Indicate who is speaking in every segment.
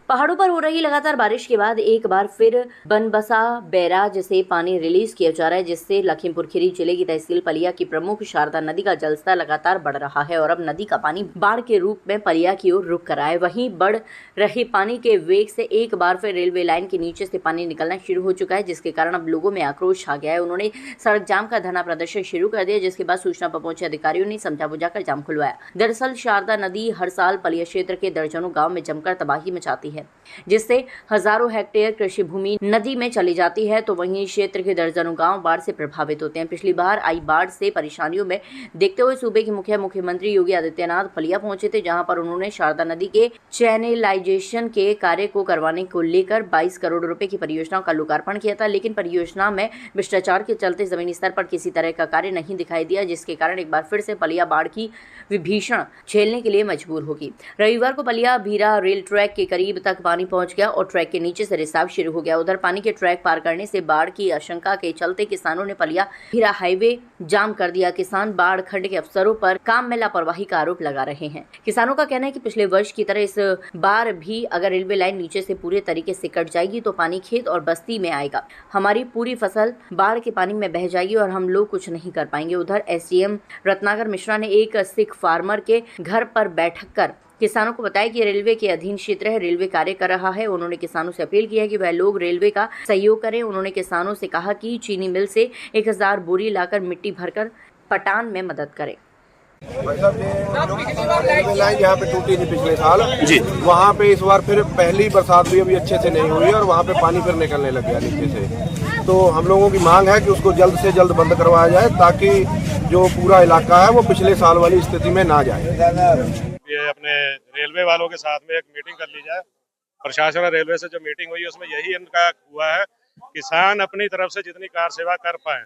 Speaker 1: पहाड़ों पर हो रही लगातार बारिश के बाद एक बार फिर बनबसा बैराज से पानी रिलीज किया जा रहा है, जिससे लखीमपुर खीरी जिले की तहसील पलिया की प्रमुख शारदा नदी का जलस्तर लगातार बढ़ रहा है और अब नदी का पानी बाढ़ के रूप में पलिया की ओर रुख कर रहा है। वहीं बढ़ रहे पानी के वेग से एक बार फिर रेलवे लाइन के नीचे से पानी निकलना शुरू हो चुका है, जिसके कारण अब लोगों में आक्रोश आ गया है। उन्होंने सड़क जाम का धरना प्रदर्शन शुरू कर दिया, जिसके बाद सूचना पर पहुंचे अधिकारियों ने समझा बुझाकर जाम खुलवाया। दरअसल शारदा नदी हर साल पलिया क्षेत्र के दर्जनों गाँव में जमकर तबाही मचाती है, जिससे हजारों हेक्टेयर कृषि भूमि नदी में चली जाती है। तो वहीं क्षेत्र के दर्जनों गांव बाढ़ से प्रभावित होते हैं। पिछली बार आई बाढ़ से परेशानियों में देखते हुए सूबे के मुख्यमंत्री योगी आदित्यनाथ पलिया पहुंचे थे, जहां पर उन्होंने शारदा नदी के चैनलाइजेशन के कार्य को करवाने को लेकर 22 करोड़ रुपए की परियोजना का लोकार्पण किया था। लेकिन परियोजना में भ्रष्टाचार के चलते जमीनी स्तर पर किसी तरह का कार्य नहीं दिखाई दिया, जिसके कारण एक बार फिर से पलिया बाढ़ की विभीषण झेलने के लिए मजबूर होगी। रविवार को पलिया भीरा रेल ट्रैक के करीब तक पानी पहुंच गया और ट्रैक के नीचे से रिसाव शुरू हो गया। उधर पानी के ट्रैक पार करने से बाढ़ की आशंका के चलते किसानों ने पलिया भीरा हाईवे जाम कर दिया। किसान बाढ़ खंड के अफसरों पर काम में लापरवाही का आरोप लगा रहे हैं। किसानों का कहना है कि पिछले वर्ष की तरह इस बार भी अगर रेलवे लाइन नीचे से पूरे तरीके से कट जाएगी तो पानी खेत और बस्ती में आएगा। हमारी पूरी फसल बाढ़ के पानी में बह जाएगी और हम लोग कुछ नहीं कर पाएंगे। उधर एसडीएम रत्नाकर मिश्रा ने एक सिख फार्मर के घर पर बैठक कर किसानों को बताया कि रेलवे के अधीन क्षेत्र है, रेलवे कार्य कर रहा है। उन्होंने किसानों से अपील की है कि वह लोग रेलवे का सहयोग करें। उन्होंने किसानों से कहा कि चीनी मिल से 1000 बोरी लाकर मिट्टी भरकर पटान में मदद करें।
Speaker 2: मतलब रेलवे लाइन यहाँ पे टूटी थी पिछले साल
Speaker 3: जी,
Speaker 2: वहाँ पे इस बार फिर पहली बरसात भी अभी अच्छे से नहीं हुई और वहाँ पे पानी फिर निकलने लग गया नीचे से। तो हम लोगों की मांग है कि उसको जल्द से जल्द बंद करवाया जाए, ताकि जो पूरा इलाका है वो पिछले साल वाली स्थिति में ना जाए।
Speaker 3: ये अपने रेलवे वालों के साथ में एक मीटिंग कर ली जाए। प्रशासन और रेलवे से जो मीटिंग हुई उसमें यही इनका हुआ है, किसान अपनी तरफ से जितनी कार सेवा कर पाए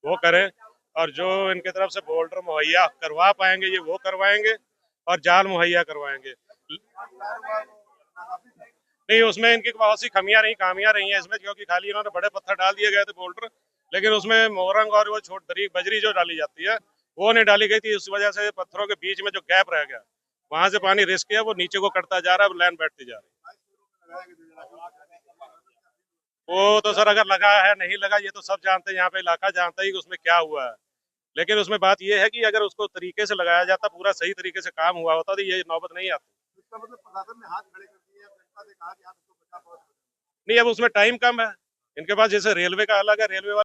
Speaker 3: वो करें और जो इनके तरफ से बोल्डर मुहैया करवा पाएंगे ये वो करवाएंगे और जाल मुहैया करवाएंगे। नहीं, उसमें इनकी बहुत सी खामियां रही हैं इसमें, क्योंकि खाली इन्होंने बड़े पत्थर डाल दिए गए थे बोल्डर, लेकिन उसमें मोरंग और वो छोट दरी बजरी जो डाली जाती है वो नहीं डाली गई थी। इस वजह से पत्थरों के बीच में जो गैप रह गया वहां से पानी रिस्क है, वो नीचे को कटता जा रहा है, लाइन बैठती जा रही है। वो तो सर अगर लगा है नहीं लगा ये तो सब जानते हैं, यहाँ पे इलाका जानता है कि उसमें क्या हुआ है। लेकिन उसमें बात ये है कि अगर उसको तरीके से लगाया जाता, पूरा सही तरीके से काम हुआ होता तो ये नौबत नहीं आती। मतलब प्रशासन ने हाथ खड़े कर दिए, जनता से कहा कि आप इसको बचा पाओ। नहीं, अब उसमें टाइम कम है इनके पास। जैसे रेलवे का अलग है, रेलवे